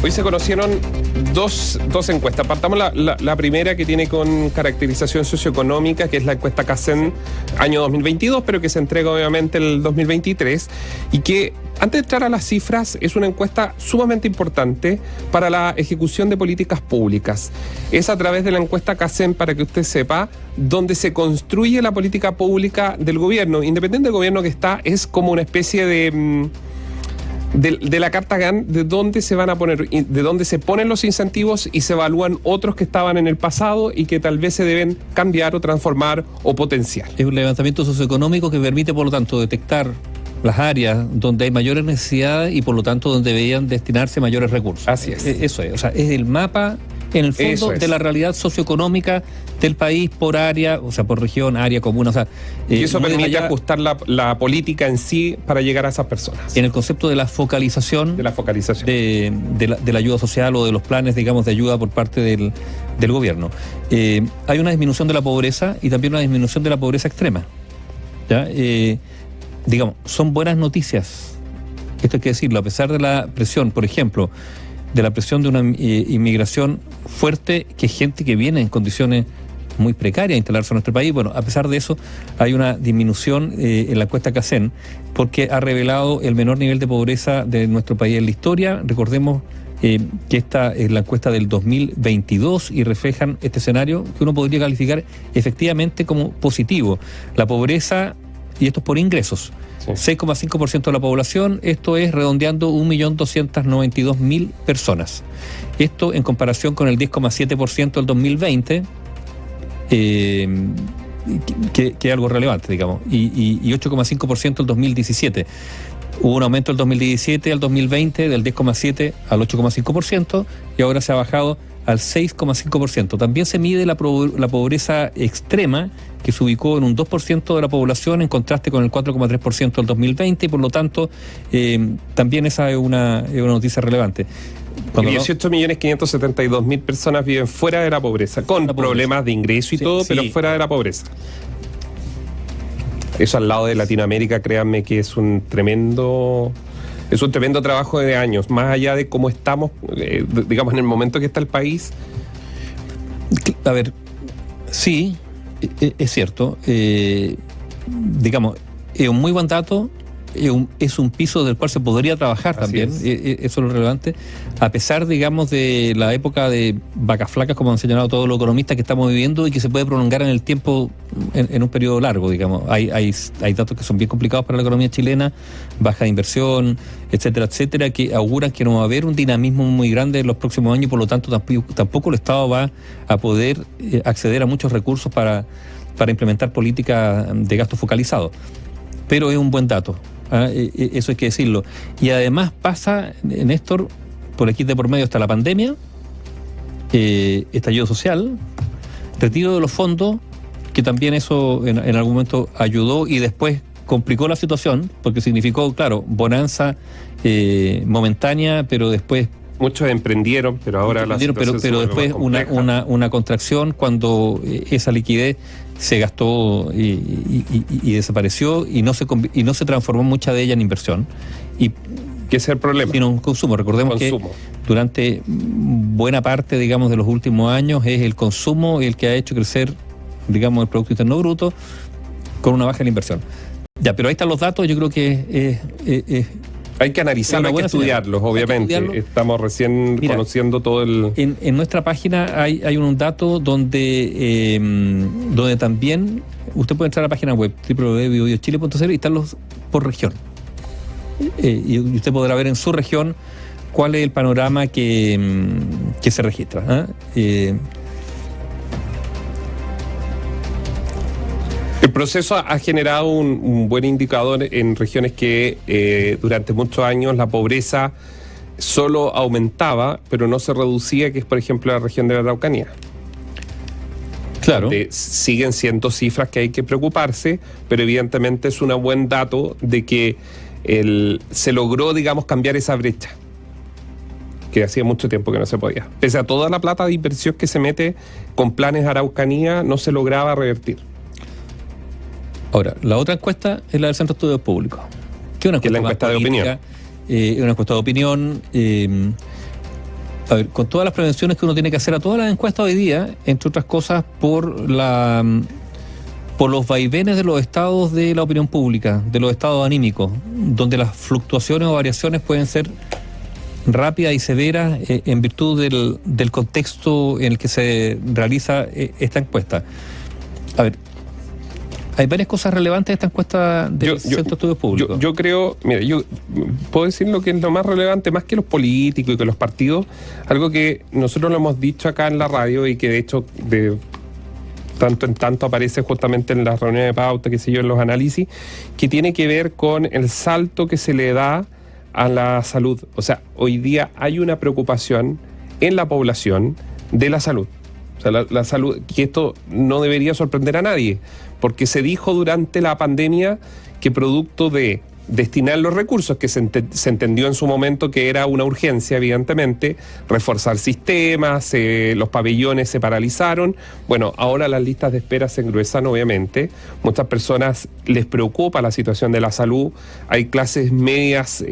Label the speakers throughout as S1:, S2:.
S1: Hoy se conocieron dos encuestas. Partamos la primera, que tiene con caracterización socioeconómica, que es la encuesta CACEN año 2022, pero que se entrega obviamente el 2023, y que, antes de entrar a las cifras, es una encuesta sumamente importante para la ejecución de políticas públicas. Es a través de la encuesta CACEN, para que usted sepa, donde se construye la política pública del gobierno. Independiente del gobierno que está, es como una especie de la carta GAN, de dónde se van a poner, de dónde se ponen los incentivos y se evalúan otros que estaban en el pasado y que tal vez se deben cambiar o transformar o potenciar.
S2: Es un levantamiento socioeconómico que permite, por lo tanto, detectar las áreas donde hay mayores necesidades y, por lo tanto, donde deberían destinarse mayores recursos.
S1: Así es.
S2: Eso es. O sea, es el mapa, en el fondo, de la realidad socioeconómica del país por área, o sea, por región, área, comuna. O sea,
S1: y eso permite ajustar la política en sí para llegar a esas personas.
S2: En el concepto de la focalización. De la ayuda social o de los planes, digamos, de ayuda por parte del gobierno. Hay una disminución de la pobreza y también una disminución de la pobreza extrema. ¿Ya? Digamos, son buenas noticias. Esto hay que decirlo, a pesar de la presión, por ejemplo, de la presión de una inmigración fuerte, que es gente que viene en condiciones muy precarias a instalarse en nuestro país. Bueno, a pesar de eso, hay una disminución en la encuesta CACEN, porque ha revelado el menor nivel de pobreza de nuestro país en la historia. Recordemos que esta es la encuesta del 2022 y reflejan este escenario que uno podría calificar efectivamente como positivo. La pobreza, y esto es por ingresos, 6,5% de la población, esto es redondeando 1.292.000 personas. Esto en comparación con el 10,7% del 2020, que es algo relevante, digamos, y 8,5% del 2017. Hubo un aumento del 2017 al 2020 del 10,7% al 8,5%, y ahora se ha bajado al 6,5%. También se mide la pobreza extrema, que se ubicó en un 2% de la población, en contraste con el 4,3% del 2020, y por lo tanto también esa es una noticia relevante.
S1: 18.572.000 personas viven fuera de la pobreza, con problemas de ingreso y todo, pero fuera de la pobreza. Eso al lado de Latinoamérica, créanme que es un tremendo trabajo de años, más allá de cómo estamos, digamos, en el momento que está el país.
S2: A ver, sí, es cierto. Digamos, es un muy buen dato, es un piso del cual se podría trabajar también, eso es lo relevante, a pesar, digamos, de la época de vacas flacas, como han señalado todos los economistas, que estamos viviendo y que se puede prolongar en el tiempo, en un periodo largo, digamos. Hay datos que son bien complicados para la economía chilena, baja de inversión, etcétera, etcétera, que auguran que no va a haber un dinamismo muy grande en los próximos años, y por lo tanto tampoco el Estado va a poder acceder a muchos recursos para implementar políticas de gasto focalizado. Pero es un buen dato. Eso hay que decirlo. Y además pasa, Néstor, por aquí de por medio está la pandemia, estallido social, retiro de los fondos, que también eso en algún momento ayudó y después complicó la situación, porque significó, claro, bonanza momentánea, pero después...
S1: Muchos emprendieron, pero ahora
S2: pero después una contracción cuando esa liquidez se gastó y desapareció, y no se transformó mucha de ella en inversión. Y
S1: ¿qué es el problema?
S2: Sino en consumo. Recordemos que durante buena parte, digamos, de los últimos años es el consumo el que ha hecho crecer, digamos, el Producto Interno Bruto con una baja en la inversión. Ya, pero ahí están los datos. Yo creo que
S1: hay que analizarlos, hay que estudiarlos, obviamente. Estamos recién conociendo todo el...
S2: En nuestra página hay un dato donde también usted puede entrar a la página web www.biobiochile.cl y están los por región. Y usted podrá ver en su región cuál es el panorama que se registra.
S1: El proceso ha generado un buen indicador en regiones que durante muchos años la pobreza solo aumentaba, pero no se reducía, que es, por ejemplo, la región de la Araucanía.
S2: Claro.
S1: Siguen siendo cifras que hay que preocuparse, pero evidentemente es un buen dato de que se logró, digamos, cambiar esa brecha, que hacía mucho tiempo que no se podía. Pese a toda la plata de inversión que se mete con planes Araucanía, no se lograba revertir.
S2: Ahora, la otra encuesta es la del Centro de Estudios Públicos, que es una encuesta
S1: de opinión.
S2: Una encuesta de opinión A ver, con todas las prevenciones que uno tiene que hacer a todas las encuestas hoy día, entre otras cosas por los vaivenes de los estados de la opinión pública, de los estados anímicos, donde las fluctuaciones o variaciones pueden ser rápidas y severas en virtud del contexto en el que se realiza esta encuesta. A ver, hay varias cosas relevantes de esta encuesta del Centro de Estudios Públicos.
S1: Yo creo, mira, yo puedo decir lo que es lo más relevante, más que los políticos y que los partidos, algo que nosotros lo hemos dicho acá en la radio y que de hecho de tanto en tanto aparece justamente en las reuniones de pauta, qué sé yo, en los análisis, que tiene que ver con el salto que se le da a la salud. O sea, hoy día hay una preocupación en la población de la salud. O sea, la salud, que esto no debería sorprender a nadie, porque se dijo durante la pandemia que producto de destinar los recursos, que se entendió en su momento que era una urgencia, evidentemente, reforzar sistemas, los pabellones se paralizaron. Bueno, ahora las listas de espera se engruesan, obviamente. Muchas personas les preocupa la situación de la salud. Hay clases medias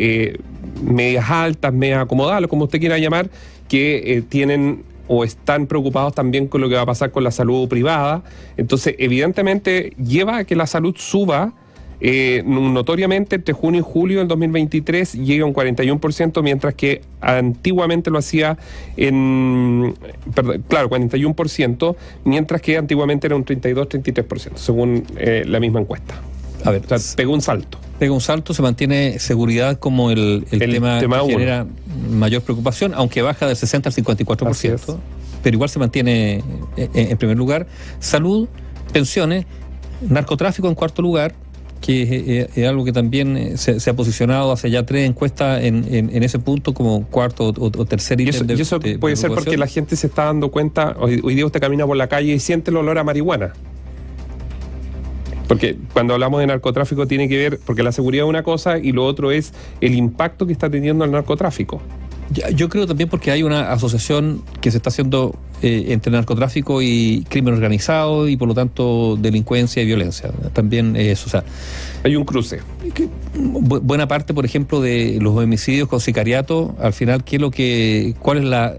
S1: altas, medias acomodadas, como usted quiera llamar, que tienen o están preocupados también con lo que va a pasar con la salud privada. Entonces, evidentemente, lleva a que la salud suba notoriamente entre junio y julio del 2023 llega a un 41%, mientras que antiguamente lo hacía 41%, mientras que antiguamente era un 32-33%, según la misma encuesta.
S2: A ver,
S1: o sea, pegó un salto.
S2: Pega un salto, se mantiene seguridad como el tema que genera mayor preocupación, aunque baja del 60 al 54%, pero igual se mantiene en primer lugar. Salud, pensiones, narcotráfico en cuarto lugar, que es algo que también se ha posicionado hace ya 3 encuestas en ese punto como cuarto o tercer ítem.
S1: Y eso puede ser porque la gente se está dando cuenta, hoy día usted camina por la calle y siente el olor a marihuana. Porque cuando hablamos de narcotráfico tiene que ver, porque la seguridad es una cosa y lo otro es el impacto que está teniendo el narcotráfico.
S2: Yo creo también porque hay una asociación que se está haciendo entre narcotráfico y crimen organizado y por lo tanto delincuencia y violencia. También eso, o sea,
S1: hay un cruce.
S2: Buena parte, por ejemplo, de los homicidios con sicariato, al final, ¿cuál es la,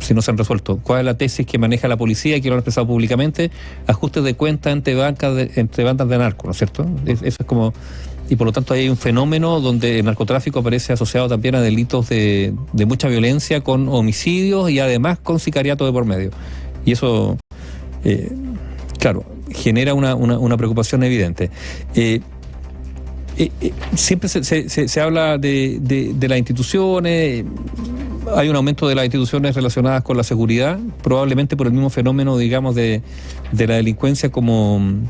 S2: si no se han resuelto, cuál es la tesis que maneja la policía y que lo han expresado públicamente? Ajustes de cuenta entre bandas de narco, ¿no es cierto? Eso es como... Y por lo tanto hay un fenómeno donde el narcotráfico aparece asociado también a delitos de mucha violencia, con homicidios y además con sicariato de por medio. Y eso, claro, genera una preocupación evidente. Siempre se habla de las instituciones, hay un aumento de las instituciones relacionadas con la seguridad, probablemente por el mismo fenómeno, digamos, de la delincuencia como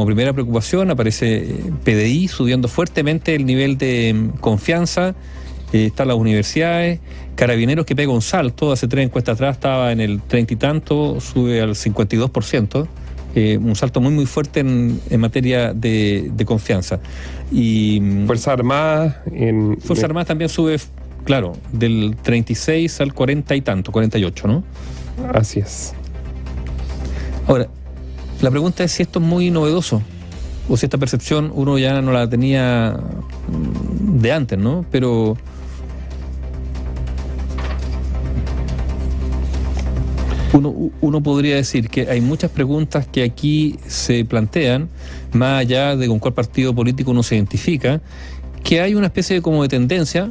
S2: primera preocupación. Aparece PDI subiendo fuertemente el nivel de confianza, están las universidades, Carabineros que pega un salto, hace 3 encuestas atrás estaba en el 30 y tanto, sube al 52%, un salto muy muy fuerte en materia de confianza. Y
S1: Fuerzas Armadas
S2: también sube, claro, del 36 al 40 y tanto, 48, ¿no?
S1: Así es.
S2: Ahora, la pregunta es si esto es muy novedoso o si esta percepción uno ya no la tenía de antes, ¿no? Pero uno podría decir que hay muchas preguntas que aquí se plantean, más allá de con cuál partido político uno se identifica, que hay una especie de tendencia,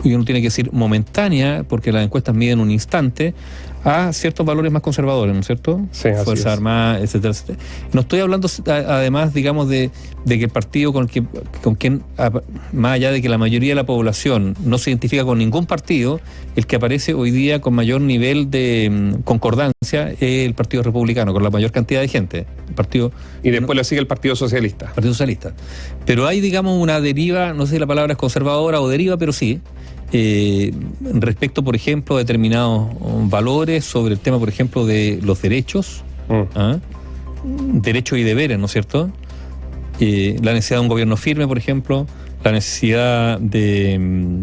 S2: y uno tiene que decir momentánea, porque las encuestas miden un instante, a ciertos valores más conservadores, ¿no es cierto?
S1: Sí,
S2: Fuerzas Armadas, etcétera, etcétera. No estoy hablando además, digamos, de que el partido con quien, más allá de que la mayoría de la población no se identifica con ningún partido, el que aparece hoy día con mayor nivel de concordancia es el Partido Republicano, con la mayor cantidad de gente.
S1: Y después lo sigue el Partido Socialista.
S2: Partido Socialista. Pero hay, digamos, una deriva, no sé si la palabra es conservadora o deriva, pero sí, respecto, por ejemplo, a determinados valores sobre el tema, por ejemplo, de los derechos, derechos y deberes, ¿no es cierto? La necesidad de un gobierno firme, por ejemplo, la necesidad de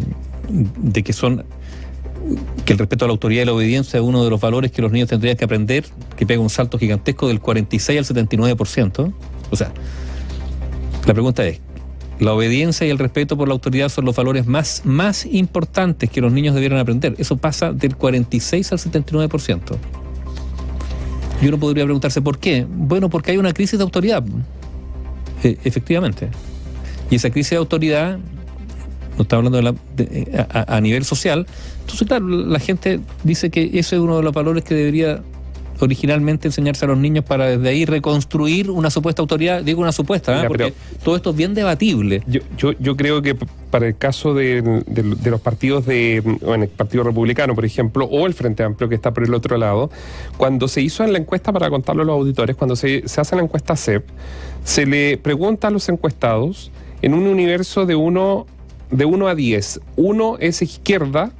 S2: que el respeto a la autoridad y la obediencia es uno de los valores que los niños tendrían que aprender, que pega un salto gigantesco del 46 al 79%. O sea, la pregunta es, la obediencia y el respeto por la autoridad son los valores más importantes que los niños debieran aprender. Eso pasa del 46 al 79%. Y uno podría preguntarse ¿por qué? Bueno, porque hay una crisis de autoridad. Efectivamente. Y esa crisis de autoridad, no estamos hablando a nivel social. Entonces, claro, la gente dice que ese es uno de los valores que debería originalmente enseñarse a los niños para desde ahí reconstruir una supuesta autoridad. Digo una supuesta, porque todo esto es bien debatible.
S1: Yo creo que para el caso de los partidos en el Partido Republicano, por ejemplo, o el Frente Amplio que está por el otro lado, cuando se hizo en la encuesta, para contarlo a los auditores, cuando se hace la encuesta CEP, se le pregunta a los encuestados en un universo de 1 a 10. 1 es izquierda,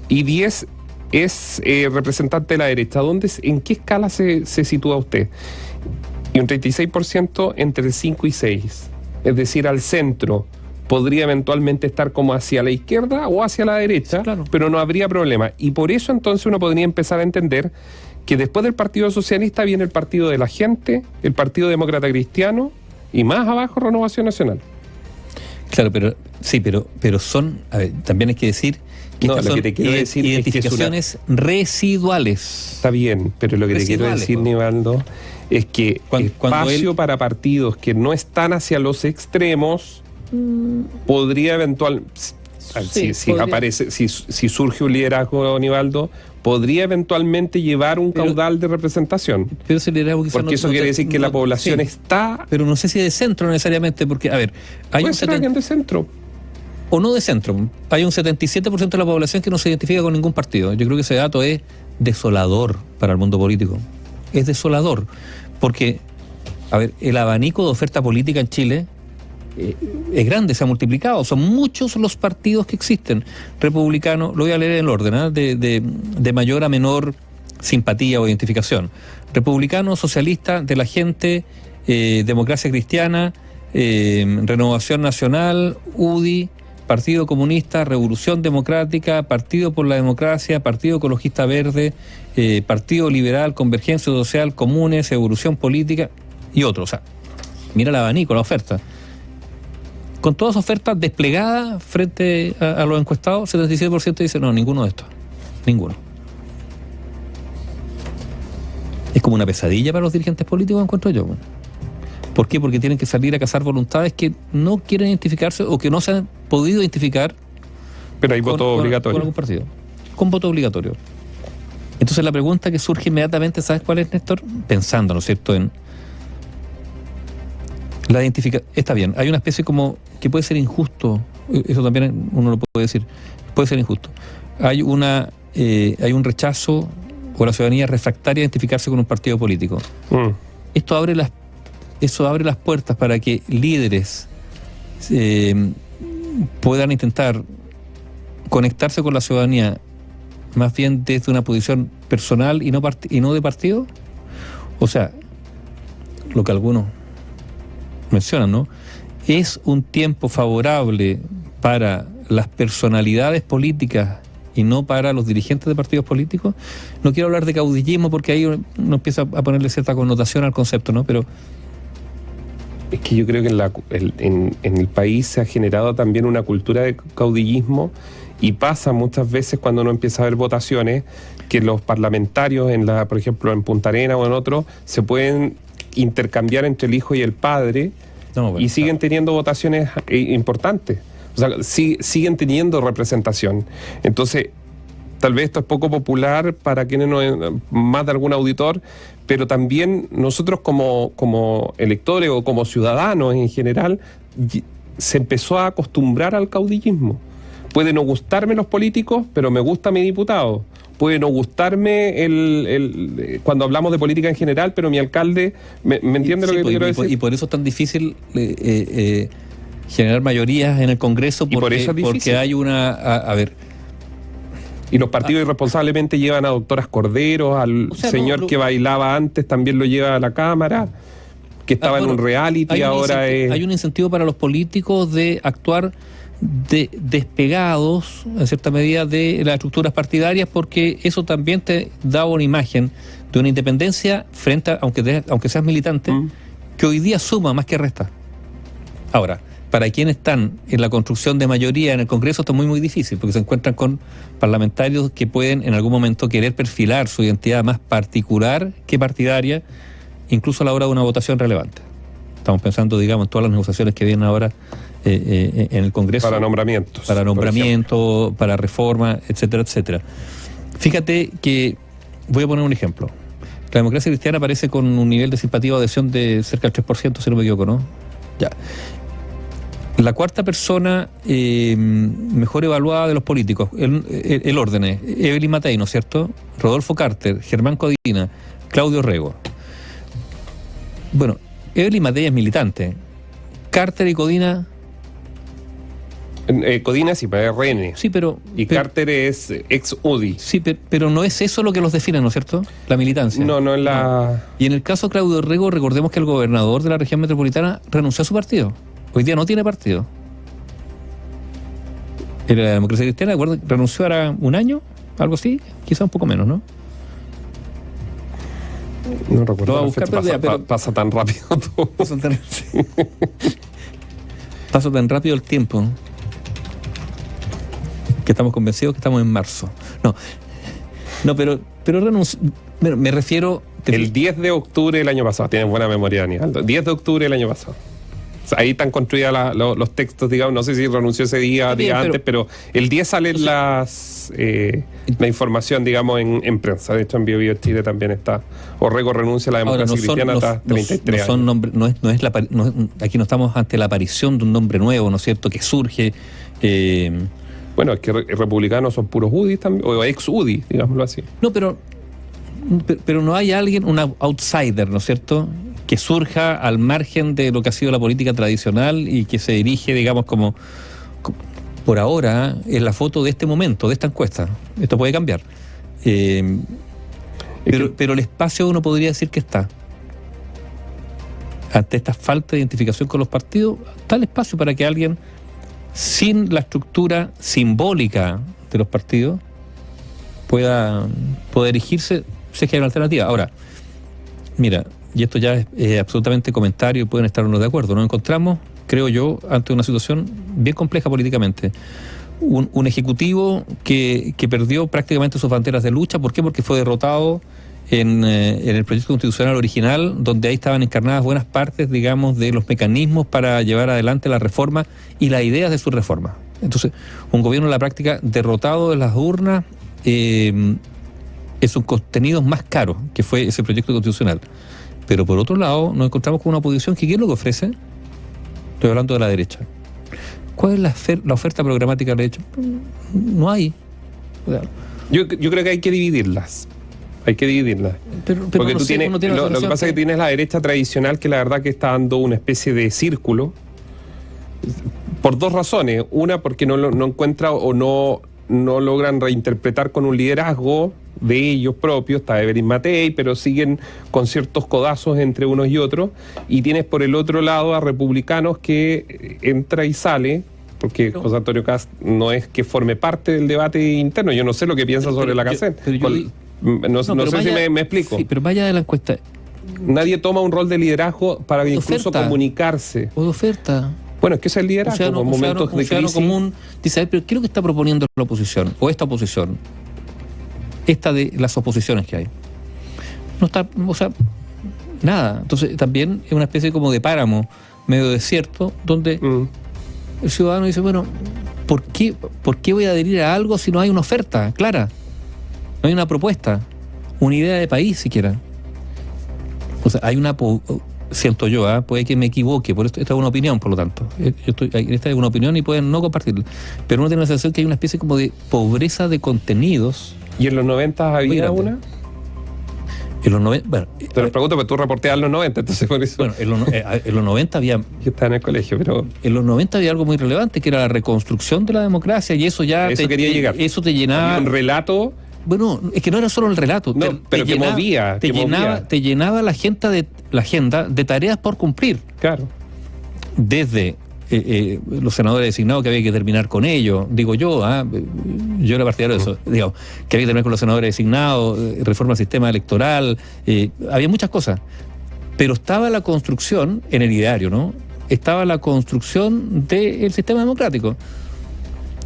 S1: y 10 es representante de la derecha. ¿En qué escala se sitúa usted? Y un 36% entre 5 y 6. Es decir, al centro. Podría eventualmente estar como hacia la izquierda o hacia la derecha, claro, pero no habría problema. Y por eso entonces uno podría empezar a entender que después del Partido Socialista viene el Partido de la Gente, el Partido Demócrata Cristiano y más abajo Renovación Nacional.
S2: Claro, pero son, a ver, también hay que decir que
S1: no, lo que te quiero decir
S2: identificaciones
S1: es
S2: residuales.
S1: Está bien, pero lo que te quiero decir, Nivaldo, es que espacio para partidos que no están hacia los extremos podría eventualmente, si surge un liderazgo, Nivaldo, podría eventualmente llevar un caudal de representación.
S2: Pero ese liderazgo quizás
S1: porque eso quiere decir que la población está...
S2: Pero no sé si de centro necesariamente, porque, a ver...
S1: Puede ser alguien de centro.
S2: O no de centro. Hay un 77% de la población que no se identifica con ningún partido. Yo creo que ese dato es desolador para el mundo político. Es desolador. Porque, a ver, el abanico de oferta política en Chile es grande, se ha multiplicado. Son muchos los partidos que existen. Republicano, lo voy a leer en el orden, de mayor a menor simpatía o identificación. Republicano, socialista, de la Gente, Democracia Cristiana, Renovación Nacional, UDI, Partido Comunista, Revolución Democrática, Partido por la Democracia, Partido Ecologista Verde, Partido Liberal, Convergencia Social, Comunes, Evolución Política y otros. O sea, mira el abanico, la oferta. Con todas las ofertas desplegadas frente a los encuestados, 77% dice no, ninguno de estos. Ninguno. Es como una pesadilla para los dirigentes políticos, encuentro yo. ¿Por qué? Porque tienen que salir a cazar voluntades que no quieren identificarse o que no se han podido identificar.
S1: Pero hay voto obligatorio.
S2: Con algún partido. Con voto obligatorio. Entonces la pregunta que surge inmediatamente, ¿sabes cuál es, Néstor? Pensando, ¿no es cierto?, en la identificación. Está bien, hay una especie como que puede ser injusto, eso también uno lo puede decir, puede ser injusto. Hay un rechazo o la ciudadanía refractaria a identificarse con un partido político. Eso abre las puertas para que líderes puedan intentar conectarse con la ciudadanía más bien desde una posición personal y no de partido. O sea, lo que algunos mencionan, ¿no? Es un tiempo favorable para las personalidades políticas y no para los dirigentes de partidos políticos. No quiero hablar de caudillismo porque ahí uno empieza a ponerle cierta connotación al concepto, ¿no? Pero
S1: es que yo creo que en el país se ha generado también una cultura de caudillismo y pasa muchas veces cuando uno empieza a ver votaciones que los parlamentarios, por ejemplo en Punta Arenas o en otros, se pueden intercambiar entre el hijo y el padre y siguen teniendo votaciones importantes. O sea, siguen teniendo representación. Entonces, tal vez esto es poco popular para quienes más de algún auditor, pero también nosotros como electores o como ciudadanos en general, se empezó a acostumbrar al caudillismo. Puede no gustarme los políticos, pero me gusta mi diputado. Puede no gustarme cuando hablamos de política en general, pero mi alcalde me entiende lo que quiero decir.
S2: Y por eso es tan difícil generar mayorías en el Congreso, porque hay una...
S1: Y los partidos irresponsablemente llevan a doctoras Corderos, al señor que bailaba antes también lo lleva a la Cámara, que estaba en un reality, ahora es...
S2: Hay un incentivo para los políticos de actuar despegados, en cierta medida, de las estructuras partidarias, porque eso también te da una imagen de una independencia frente a, aunque seas militante, que hoy día suma más que resta. Ahora, para quienes están en la construcción de mayoría en el Congreso, esto es muy, muy difícil, porque se encuentran con parlamentarios que pueden en algún momento querer perfilar su identidad más particular que partidaria, incluso a la hora de una votación relevante. Estamos pensando, digamos, en todas las negociaciones que vienen ahora en el Congreso.
S1: Para nombramientos.
S2: Para nombramiento, para reforma, etcétera, etcétera. Fíjate que, voy a poner un ejemplo. La Democracia Cristiana aparece con un nivel de simpatía o adhesión de cerca del 3%, si no me equivoco, ¿no? Ya. La cuarta persona mejor evaluada de los políticos, el orden es Evelyn Matei, ¿no es cierto? Rodolfo Carter, Germán Codina, Claudio Rego. Bueno, Evelyn Matei es militante. Carter y Codina...
S1: Codina sí, para RN.
S2: Sí, pero...
S1: Carter es ex UDI.
S2: Sí, pero no es eso lo que los define, ¿no es cierto? La militancia.
S1: No es la...
S2: No. Y en el caso de Claudio Rego, recordemos que el gobernador de la región metropolitana renunció a su partido. Hoy día no tiene partido. En la Democracia Cristiana, renunció ahora un año, algo así, quizá un poco menos, ¿no?
S1: No recuerdo.
S2: Lo voy a buscar,
S1: pasa tan rápido todo.
S2: Pasa tan rápido el tiempo que estamos convencidos que estamos en marzo. Pero renunció. Me refiero...
S1: El 10 de octubre del año pasado. Tienes buena memoria, Daniel. 10 de octubre del año pasado. O sea, ahí están construidos los textos, digamos. No sé si renunció ese día antes, pero el 10 salen la información, digamos, en prensa. De hecho, en BioBio Chile también está. Orrego renuncia a la Democracia Cristiana hasta 33 años.
S2: Aquí no estamos ante la aparición de un nombre nuevo, ¿no es cierto?, que surge...
S1: Bueno, es que republicanos son puros UDI también, o ex-UDI, digámoslo así.
S2: No, pero no hay alguien, un outsider, ¿no es cierto?, que surja al margen de lo que ha sido la política tradicional y que se dirige, digamos, como por ahora, en la foto de este momento, de esta encuesta. Esto puede cambiar. Pero el espacio uno podría decir que está. Ante esta falta de identificación con los partidos, está el espacio para que alguien, sin la estructura simbólica de los partidos, pueda erigirse, si es que hay una alternativa. Ahora, mira, y esto ya es absolutamente comentario y pueden estar unos de acuerdo, nos encontramos, creo yo, ante una situación bien compleja políticamente. Un ejecutivo que perdió prácticamente sus banderas de lucha. ¿Por qué? Porque fue derrotado en el proyecto constitucional original, donde ahí estaban encarnadas buenas partes, digamos, de los mecanismos para llevar adelante la reforma y las ideas de su reforma. Entonces, un gobierno en la práctica derrotado en las urnas en sus contenidos más caros, que fue ese proyecto constitucional. Pero por otro lado, nos encontramos con una oposición que, ¿qué es lo que ofrece? Estoy hablando de la derecha. ¿Cuál es la oferta programática de la derecha? No hay.
S1: Yo creo que hay que dividirlas.
S2: Pero
S1: porque tú tienes, lo que pasa es que tienes la derecha tradicional, que la verdad que está dando una especie de círculo por dos razones. Una, porque no encuentra o no logran reinterpretar con un liderazgo de ellos propios. Está Evelyn Matei, pero siguen con ciertos codazos entre unos y otros. Y tienes por el otro lado a republicanos que entra y sale, porque José Antonio Kast no es que forme parte del debate interno. Yo no sé lo que piensa sobre la CACEN. No sé si me explico.
S2: Sí, pero vaya de la encuesta.
S1: Nadie toma un rol de liderazgo para incluso comunicarse.
S2: O de oferta.
S1: Bueno, es que es el liderazgo en momentos de crisis.
S2: Común dice, a ver, pero ¿qué es lo que está proponiendo la oposición? O esta oposición. Esta de las oposiciones que hay. No está, o sea, nada. Entonces también es una especie como de páramo medio desierto, donde el ciudadano dice, bueno, ¿por qué voy a adherir a algo si no hay una oferta clara? No hay una propuesta, una idea de país siquiera. O sea, hay una... Siento yo, puede que me equivoque, por esto esta es una opinión, por lo tanto. Esta es una opinión y pueden no compartirla. Pero uno tiene la sensación que hay una especie como de pobreza de contenidos.
S1: ¿Y en los 90 había una?
S2: En los 90... Bueno,
S1: te lo pregunto, porque tú reporteas en los 90, entonces por eso...
S2: Bueno, en los 90 había...
S1: Yo estaba en el colegio, pero...
S2: En los 90 había algo muy relevante, que era la reconstrucción de la democracia, y eso ya...
S1: Eso quería llegar.
S2: Eso te llenaba...
S1: Había un relato...
S2: Bueno, es que no era solo el relato.
S1: No, pero que movía.
S2: Te llenaba la agenda de tareas por cumplir.
S1: Claro.
S2: Desde los senadores designados, que había que terminar con ellos, digo yo era partidario de eso, digo, que había que terminar con los senadores designados, reforma del sistema electoral, había muchas cosas. Pero estaba la construcción en el ideario, ¿no? estaba la construcción del sistema democrático.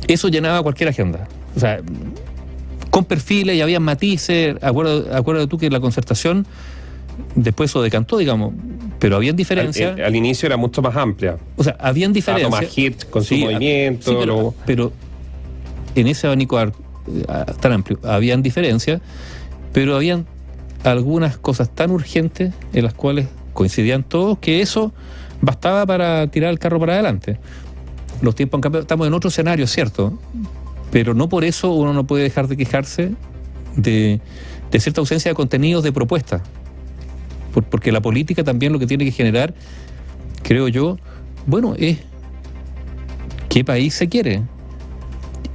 S2: Eso llenaba cualquier agenda. O sea, con perfiles y había matices. Acuérdate tú que la concertación después eso decantó, digamos, pero habían diferencias.
S1: Al inicio era mucho más amplia.
S2: O sea, habían diferencias.
S1: Tomás Hirsch con su movimiento.
S2: Sí, pero en ese abanico tan amplio habían diferencias, pero habían algunas cosas tan urgentes en las cuales coincidían todos que eso bastaba para tirar el carro para adelante. Los tiempos han cambiado, estamos en otro escenario, es cierto, pero no por eso uno no puede dejar de quejarse de cierta ausencia de contenidos, de propuestas. Porque la política también lo que tiene que generar, creo yo, bueno, es qué país se quiere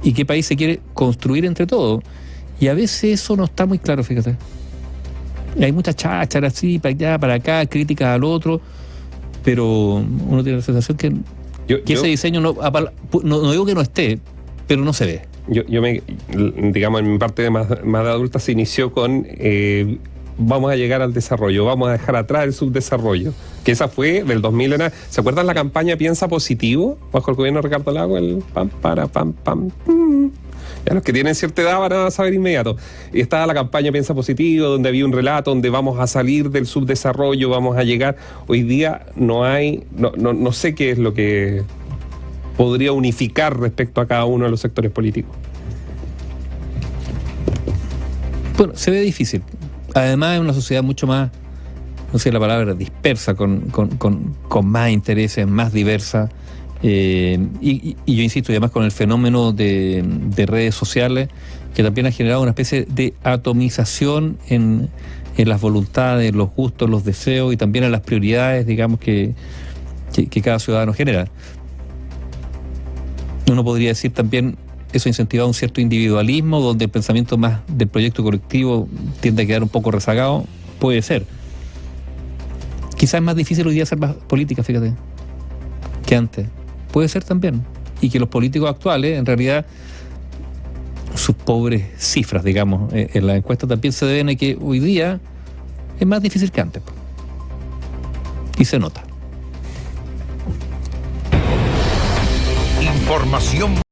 S2: y qué país se quiere construir entre todos. Y a veces eso no está muy claro, fíjate. Hay muchas chácharas así, para allá, para acá, críticas al otro, pero uno tiene la sensación que ese diseño no digo que no esté, pero no se ve.
S1: Digamos, en mi parte más de adulta se inició con vamos a llegar al desarrollo, vamos a dejar atrás el subdesarrollo, que esa fue del 2000. ¿Se acuerdan la campaña Piensa Positivo? Bajo el gobierno de Ricardo Lagos, el pam, para, pam, pam. Ya los que tienen cierta edad van a saber inmediato. Y estaba la campaña Piensa Positivo, donde había un relato donde vamos a salir del subdesarrollo, vamos a llegar. Hoy día no sé qué es lo que podría unificar respecto a cada uno de los sectores políticos.
S2: Bueno, se ve difícil. Además es una sociedad mucho más, no sé la palabra, dispersa, con más intereses, más diversa. Y yo insisto, y además con el fenómeno de redes sociales, que también ha generado una especie de atomización en las voluntades, los gustos, los deseos y también en las prioridades, digamos, que cada ciudadano genera. Uno podría decir también, eso ha incentivado un cierto individualismo, donde el pensamiento más del proyecto colectivo tiende a quedar un poco rezagado. Puede ser. Quizás es más difícil hoy día hacer más política, fíjate, que antes. Puede ser también. Y que los políticos actuales, en realidad, sus pobres cifras, digamos, en la encuesta también se deben a que hoy día es más difícil que antes. Y se nota.
S3: Información